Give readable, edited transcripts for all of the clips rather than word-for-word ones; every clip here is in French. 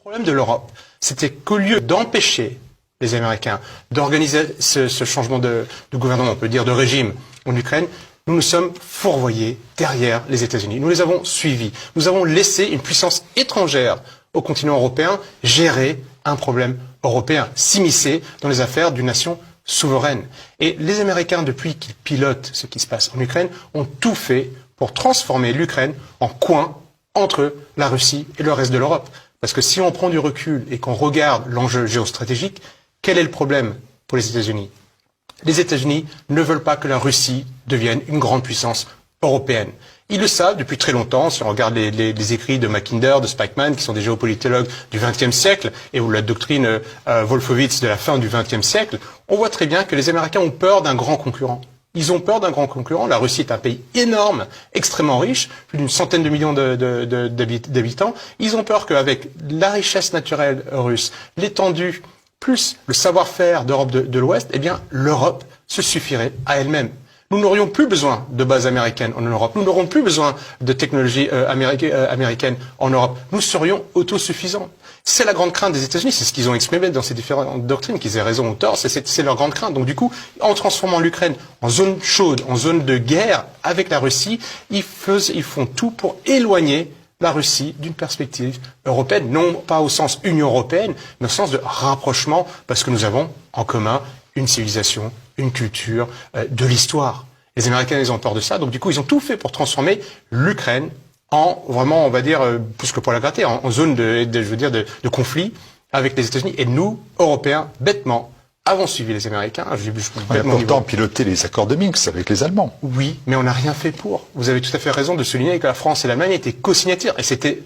Le problème de l'Europe, c'était qu'au lieu d'empêcher les Américains d'organiser ce changement de gouvernement, on peut dire de régime en Ukraine, nous nous sommes fourvoyés derrière les États-Unis. Nous les avons suivis. Nous avons laissé une puissance étrangère au continent européen gérer un problème européen, s'immiscer dans les affaires d'une nation souveraine. Et les Américains, depuis qu'ils pilotent ce qui se passe en Ukraine, ont tout fait pour transformer l'Ukraine en coin entre la Russie et le reste de l'Europe. Parce que si on prend du recul et qu'on regarde l'enjeu géostratégique, quel est le problème pour les États-Unis? Les États-Unis ne veulent pas que la Russie devienne une grande puissance européenne. Ils le savent depuis très longtemps, si on regarde les écrits de Mackinder, de Spykman, qui sont des géopolitologues du XXe siècle, et ou la doctrine Wolfowitz de la fin du XXe siècle, on voit très bien que les Américains ont peur d'un grand concurrent. Ils ont peur d'un grand concurrent. La Russie est un pays énorme, extrêmement riche, plus d'une centaine de millions d'habitants. Ils ont peur qu'avec la richesse naturelle russe, l'étendue, plus le savoir-faire d'Europe de l'Ouest, eh bien, l'Europe se suffirait à elle-même. Nous n'aurions plus besoin de bases américaines en Europe. Nous n'aurons plus besoin de technologies américaines en Europe. Nous serions autosuffisants. C'est la grande crainte des États-Unis. C'est ce qu'ils ont exprimé dans ces différentes doctrines, qu'ils aient raison ou tort. C'est leur grande crainte. Donc du coup, en transformant l'Ukraine en zone chaude, en zone de guerre avec la Russie, ils font tout pour éloigner la Russie d'une perspective européenne, non pas au sens Union européenne, mais au sens de rapprochement, parce que nous avons en commun une civilisation, une culture, de l'histoire. Les Américains, ils ont peur de ça, donc du coup, ils ont tout fait pour transformer l'Ukraine en, vraiment, on va dire, plus que pour la gratter, en zone de conflit avec les États-Unis. Et nous, Européens, bêtement, avons suivi les Américains. On a pourtant piloté les accords de Minsk avec les Allemands. Oui, mais on n'a rien fait pour. Vous avez tout à fait raison de souligner que la France et l'Allemagne étaient co-signataires, et c'était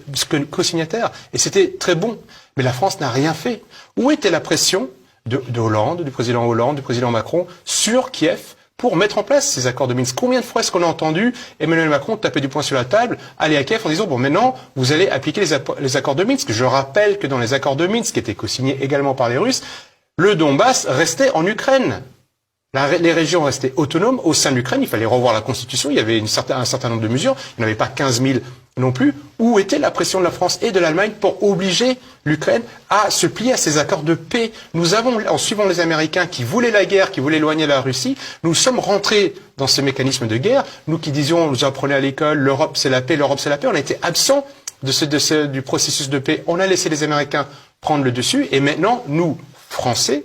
et c'était très bon. Mais la France n'a rien fait. Où était la pression de Hollande, du président Macron, sur Kiev pour mettre en place ces accords de Minsk? Combien de fois est-ce qu'on a entendu Emmanuel Macron taper du poing sur la table, aller à Kiev en disant bon maintenant vous allez appliquer les accords de Minsk? Je rappelle que dans les accords de Minsk, qui étaient co-signés également par les Russes, le Donbass restait en Ukraine. Les régions restaient autonomes au sein de l'Ukraine. Il fallait revoir la Constitution. Il y avait un certain nombre de mesures. Il n'y en avait pas 15 000 non plus. Où était la pression de la France et de l'Allemagne pour obliger l'Ukraine à se plier à ces accords de paix? Nous avons, en suivant les Américains qui voulaient la guerre, qui voulaient éloigner la Russie, nous sommes rentrés dans ce mécanisme de guerre. Nous qui disions, nous apprenait à l'école, l'Europe c'est la paix, l'Europe c'est la paix. On a été absents du processus de paix. On a laissé les Américains prendre le dessus. Et maintenant, nous, Français,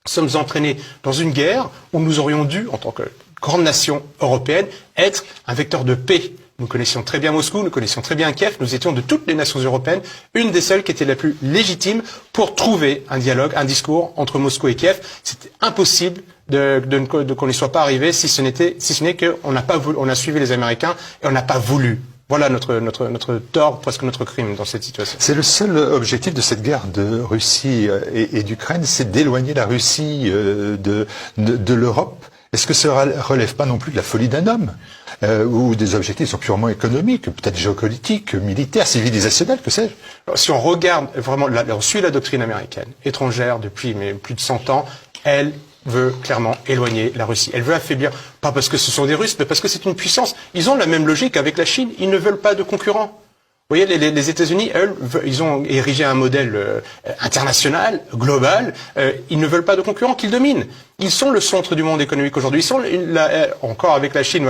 sommes entraînés dans une guerre où nous aurions dû, en tant que grande nation européenne, être un vecteur de paix. Nous connaissions très bien Moscou, nous connaissions très bien Kiev, nous étions de toutes les nations européennes une des seules qui était la plus légitime pour trouver un dialogue, un discours entre Moscou et Kiev. C'était impossible qu'on n'y soit pas arrivé si ce n'est qu'on n'a pas voulu, on a suivi les Américains et on n'a pas voulu. Voilà notre tort, presque notre crime dans cette situation. C'est le seul objectif de cette guerre de Russie et d'Ukraine, c'est d'éloigner la Russie de l'Europe. Est-ce que ça relève pas non plus de la folie d'un homme ou des objectifs sont purement économiques, peut-être géopolitiques, militaires, civilisationnels, que sais-je? Si on regarde vraiment, on suit la doctrine américaine, étrangère depuis plus de 100 ans, elle veut clairement éloigner la Russie. Elle veut affaiblir, pas parce que ce sont des Russes, mais parce que c'est une puissance. Ils ont la même logique avec la Chine. Ils ne veulent pas de concurrents. Vous voyez, les États-Unis, eux, ils ont érigé un modèle international, global. Ils ne veulent pas de concurrents qu'ils dominent. Ils sont le centre du monde économique aujourd'hui. Ils sont encore avec la Chine,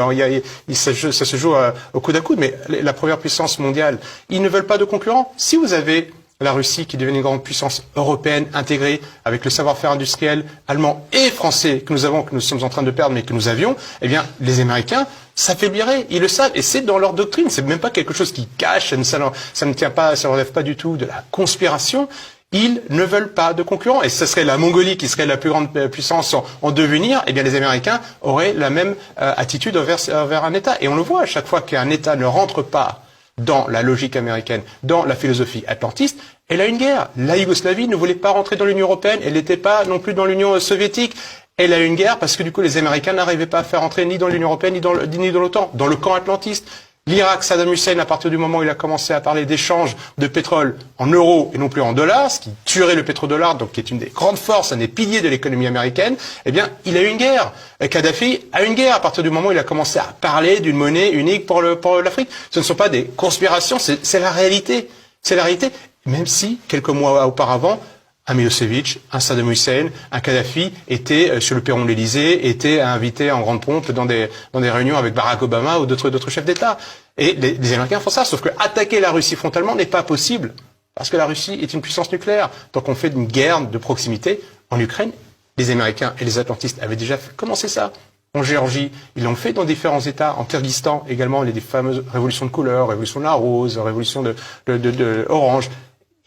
ça se joue au coude à coude, mais la première puissance mondiale. Ils ne veulent pas de concurrents. Si vous avez la Russie qui devient une grande puissance européenne intégrée avec le savoir-faire industriel allemand et français que nous sommes en train de perdre mais que nous avions, eh bien les Américains s'affaibliraient, ils le savent et c'est dans leur doctrine, c'est même pas quelque chose qui cache, ça ne tient pas, ça ne relève pas du tout de la conspiration. Ils ne veulent pas de concurrents et ce serait la Mongolie qui serait la plus grande puissance en devenir, eh bien les Américains auraient la même attitude envers un État et on le voit à chaque fois qu'un État ne rentre pas dans la logique américaine, dans la philosophie atlantiste, elle a une guerre. La Yougoslavie ne voulait pas rentrer dans l'Union européenne, elle n'était pas non plus dans l'Union soviétique. Elle a une guerre parce que du coup les Américains n'arrivaient pas à faire entrer ni dans l'Union européenne ni dans l'OTAN, dans le camp atlantiste. L'Irak, Saddam Hussein, à partir du moment où il a commencé à parler d'échange de pétrole en euros et non plus en dollars, ce qui tuerait le pétrodollar, donc qui est une des grandes forces, un des piliers de l'économie américaine, eh bien, il a eu une guerre. Kadhafi a une guerre à partir du moment où il a commencé à parler d'une monnaie unique pour l'Afrique. Ce ne sont pas des conspirations, c'est la réalité. C'est la réalité. Même si, quelques mois auparavant, un Milosevic, un Saddam Hussein, un Kadhafi étaient sur le perron de l'Élysée, étaient invités en grande pompe dans des réunions avec Barack Obama ou d'autres chefs d'État. Et les Américains font ça, sauf que attaquer la Russie frontalement n'est pas possible, parce que la Russie est une puissance nucléaire. Donc on fait une guerre de proximité en Ukraine. Les Américains et les Atlantistes avaient déjà commencé ça. En Géorgie, ils l'ont fait dans différents États. En Kyrgyzstan également, il y a des fameuses révolutions de couleur, révolution de la rose, révolution de orange.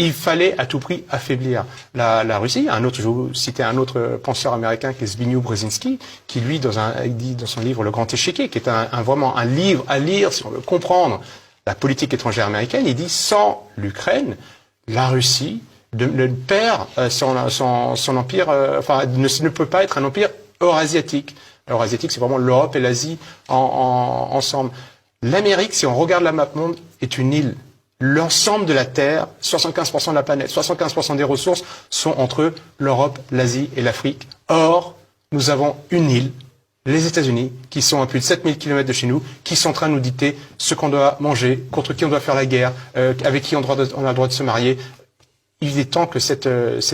Il fallait à tout prix affaiblir la Russie. Je vais vous citer un autre penseur américain qui est Zbigniew Brzezinski, qui lui, il dit dans son livre Le Grand Échiquier, qui est vraiment un livre à lire si on veut comprendre la politique étrangère américaine, il dit sans l'Ukraine, la Russie perd son empire, ne peut pas être un empire eurasiatique. Eurasiatique, c'est vraiment l'Europe et l'Asie ensemble. L'Amérique, si on regarde la map monde, est une île. L'ensemble de la Terre, 75% de la planète, 75% des ressources sont entre l'Europe, l'Asie et l'Afrique. Or, nous avons une île, les États-Unis, qui sont à plus de 7000 km de chez nous, qui sont en train de nous dicter ce qu'on doit manger, contre qui on doit faire la guerre, avec qui on a le droit de se marier. Il est temps que cette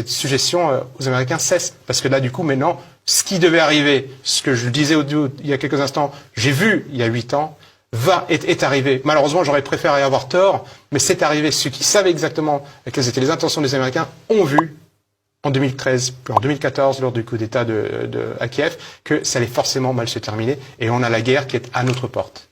suggestion aux Américains cesse. Parce que là, du coup, maintenant, ce qui devait arriver, ce que je disais il y a quelques instants, j'ai vu il y a 8 ans, est arrivé. Malheureusement, j'aurais préféré avoir tort, mais c'est arrivé. Ceux qui savaient exactement quelles étaient les intentions des Américains ont vu, en 2013, puis en 2014, lors du coup d'État à Kiev, que ça allait forcément mal se terminer, et on a la guerre qui est à notre porte.